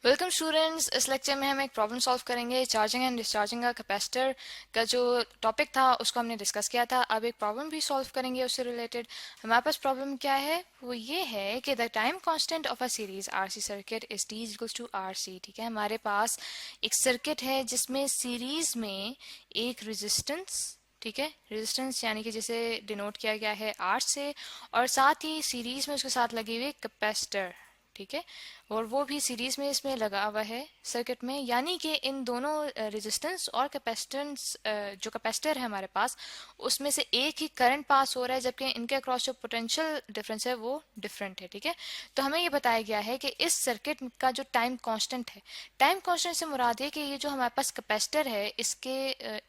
Welcome students. इस lecture में हम एक प्रॉब्लम सॉल्व करेंगे। चार्जिंग एंड डिस्चार्जिंग का कैपेसिटर का जो टॉपिक था उसको हमने डिस्कस किया था। अब एक प्रॉब्लम भी सॉल्व करेंगे उससे रिलेटेड। हमारे पास प्रॉब्लम क्या है, वो ये है कि the time constant of a series RC circuit is T equals to RC. ठीक है, हमारे पास एक सर्किट है जिसमें सीरीज में एक रेजिस्टेंस, ठीक है, रेजिस्टेंस यानी कि जिसे डिनोट किया गया है आर से, और साथ ही सीरीज में उसके साथ लगी हुई कैपेसिटर, ठीक है, और वो भी सीरीज में इसमें लगा हुआ है सर्किट में। यानी कि इन दोनों रेजिस्टेंस और कैपेसिटेंस, जो कैपेसिटर है हमारे पास, उसमें से एक ही करंट पास हो रहा है, जबकि इनके अक्रॉस जो पोटेंशियल डिफरेंस है वो डिफरेंट है। ठीक है, तो हमें ये बताया गया है कि इस सर्किट का जो टाइम कांस्टेंट है, टाइम कांस्टेंट से मुराद है कि ये जो हमारे पास कैपेसिटर है इसके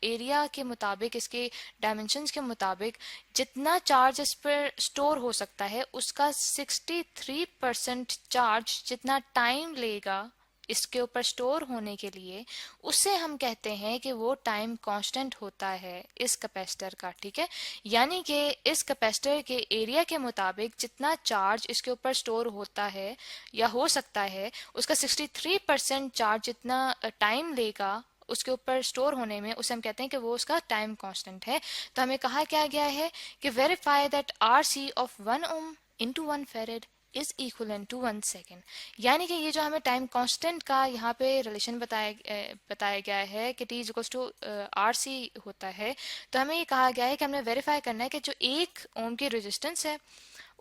एरिया के मुताबिक, इसके डायमेंशंस के मुताबिक जितना चार्ज इस पर स्टोर हो सकता है उसका 63% चार्ज जितना टाइम लेगा इसके ऊपर स्टोर होने के लिए, उसे हम कहते हैं कि वो टाइम कांस्टेंट होता है इस कैपेसिटर का। ठीक है, यानी कि इस कैपेसिटर के एरिया के मुताबिक जितना चार्ज इसके ऊपर स्टोर होता है या हो सकता है, उसका 63% चार्ज जितना टाइम लेगा उसके ऊपर स्टोर होने में, उसे हम कहते हैं कि वो उसका टाइम कांस्टेंट है। तो हमें कहा क्या गया है कि verify that R C of 1 ohm into 1 farad is equal to 1 second. यानी कि ये जो हमें टाइम कांस्टेंट का यहाँ पे रिलेशन बताया गया है कि T is equal to R C होता है, तो हमें ये कहा गया है कि हमने वेरीफाई करना है कि जो 1 ओम की रेजिस्टेंस है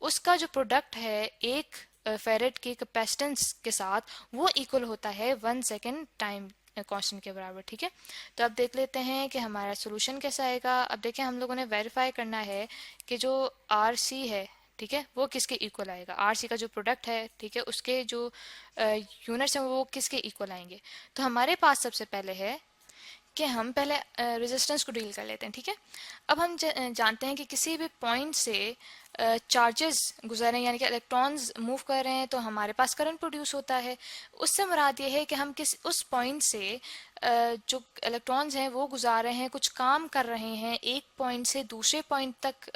उसका जो प्रोडक्ट है एक फेरेड की कैपेसिटेंस के साथ, वो इक्वल होता है 1 सेकेंड टाइम कांस्टेंट के बराबर। ठीक है, तो अब देख लेते हैं कि हमारा सोल्यूशन कैसा आएगा। अब देखें, हम लोगों ने वेरीफाई करना है कि जो आर सी है, ठीक है, वो किसके इक्वल आएगा। आर सी का जो प्रोडक्ट है, ठीक है, उसके जो यूनिट्स हैं वो किसके इक्वल आएंगे। तो हमारे पास सबसे पहले है कि हम पहले रेजिस्टेंस को डील कर लेते हैं। ठीक है, अब हम जानते हैं कि किसी भी पॉइंट से चार्जेस गुजर रहे हैं, यानी कि इलेक्ट्रॉन्स मूव कर रहे हैं, तो हमारे पास करंट प्रोड्यूस होता है। उससे मुराद ये है कि हम किस उस पॉइंट से जो इलेक्ट्रॉन्स हैं वो गुजार रहे हैं, कुछ काम कर रहे हैं एक पॉइंट से दूसरे पॉइंट तक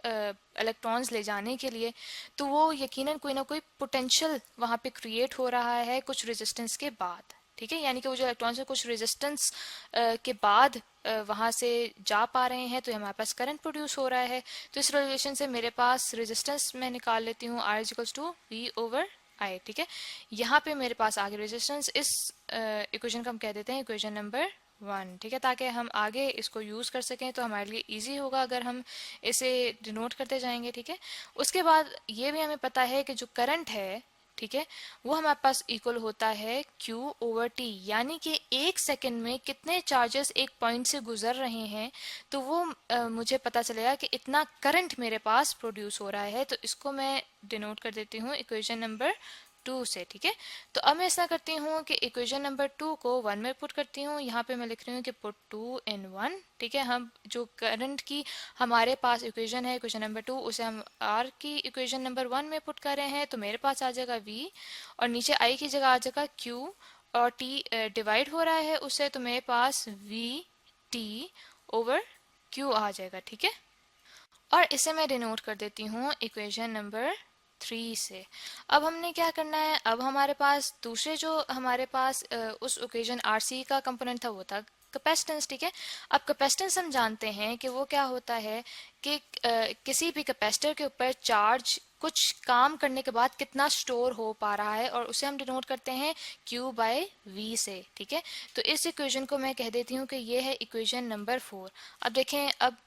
इलेक्ट्रॉन्स ले जाने के लिए, तो वो यकीनन कोई ना कोई पोटेंशियल वहाँ पे क्रिएट हो रहा है कुछ रेजिस्टेंस के बाद। ठीक है, यानी कि वो जो इलेक्ट्रॉन्स है कुछ रेजिस्टेंस के बाद वहाँ से जा पा रहे हैं, तो हमारे पास करंट प्रोड्यूस हो रहा है। तो इस रिलेशन से मेरे पास रेजिस्टेंस मैं निकाल लेती हूँ R equals to V over I. ठीक है, यहाँ पे मेरे पास आगे रेजिस्टेंस, इस इक्वेशन को हम कह देते हैं इक्वेशन नंबर 1। ठीक है, ताकि हम आगे इसको यूज़ कर सकें तो हमारे लिए इजी होगा अगर हम इसे डिनोट करते जाएंगे। ठीक है, उसके बाद ये भी हमें पता है कि जो करंट है, ठीक है, वो हमारे पास इक्वल होता है Q ओवर T, यानी कि 1 सेकेंड में कितने चार्जेस एक पॉइंट से गुजर रहे हैं, तो वो मुझे पता चलेगा कि इतना करंट मेरे पास प्रोड्यूस हो रहा है। तो इसको मैं डिनोट कर देती हूँ इक्वेशन नंबर 2 से। ठीक है, तो अब मैं ऐसा करती हूँ कि इक्वेशन नंबर 2 को 1 में पुट करती हूँ। यहाँ पे मैं लिख रही हूँ कि पुट 2 इन 1। ठीक है, हम जो करंट की हमारे पास इक्वेशन है इक्वेशन नंबर 2, उसे हम आर की इक्वेशन नंबर 1 में पुट कर रहे हैं, तो मेरे पास आ जाएगा v, और नीचे आई की जगह आ जाएगा q, और t डिवाइड हो रहा है उससे, तो मेरे पास v t ओवर q आ जाएगा। ठीक है, और इसे मैं डिनोट कर देती हूँ इक्वेशन नंबर 3 से। अब हमने क्या करना है, अब हमारे पास दूसरे जो हमारे पास उस ओकेजन आरसी का कंपोनेंट था वो था कैपेसिटेंस। ठीक है, अब कैपेसिटेंस हम जानते हैं कि वो क्या होता है कि किसी भी कैपेसिटर के ऊपर चार्ज कुछ काम करने के बाद कितना स्टोर हो पा रहा है, और उसे हम डिनोट करते हैं Q बाय V से। ठीक है, तो इस इक्वेशन को मैं कह देती हूँ कि ये है इक्वेशन नंबर 4। अब देखें, अब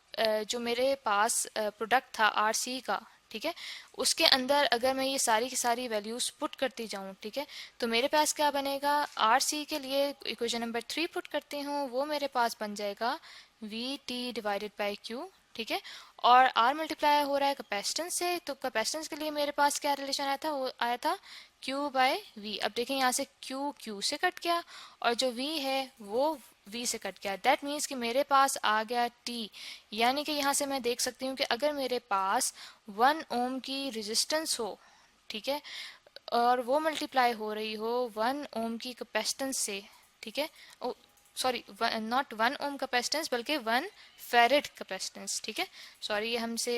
जो मेरे पास प्रोडक्ट था आर सी का, ठीक है, उसके अंदर अगर मैं ये सारी की सारी वैल्यूज पुट करती जाऊं, ठीक है, तो मेरे पास क्या बनेगा, आर सी के लिए इक्वेशन नंबर 3 पुट करती हूँ, वो मेरे पास बन जाएगा we T divided by Q. ठीक है, और आर मल्टीप्लाई हो रहा है कैपेसिटेंस से, तो कैपेसिटेंस के लिए मेरे पास क्या रिलेशन आया था, वो आया था Q बाय V। अब देखें, यहाँ से Q से कट गया, और जो V है वो V से कट गया। दैट मीन्स कि मेरे पास आ गया T, यानी कि यहाँ से मैं देख सकती हूँ कि अगर मेरे पास 1 ओम की रेजिस्टेंस हो, ठीक है, और वो मल्टीप्लाई हो रही हो 1 ओम की कैपेसिटेंस से, ठीक है, सॉरी, नॉट 1 ओम कैपेसिटेंस बल्कि 1 फेरेड कैपेसिटेंस। ठीक है, सॉरी, ये हमसे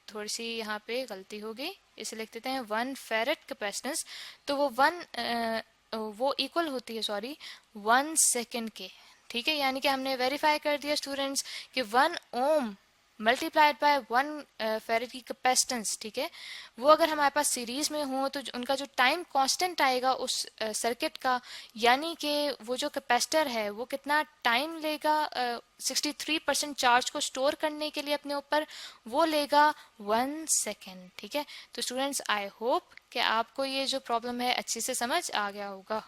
थोड़ी सी यहाँ पे गलती हो गई, इसे लिख देते हैं 1 फेरेड कैपेसिटेंस। तो वो वो इक्वल होती है, सॉरी, 1 सेकेंड के। ठीक है, यानी कि हमने वेरीफाई कर दिया स्टूडेंट्स कि 1 ओम मल्टीप्लाइड बाय 1 फेरेड की कैपेसिटेंस, ठीक है, वो अगर हमारे पास सीरीज में हो तो उनका जो टाइम कांस्टेंट आएगा उस सर्किट का, यानी कि वो जो कैपेसिटर है वो कितना टाइम लेगा 63% चार्ज को स्टोर करने के लिए अपने ऊपर, वो लेगा 1 सेकेंड। ठीक है, तो स्टूडेंट्स आई होप कि आपको ये जो प्रॉब्लम है अच्छे से समझ आ गया होगा।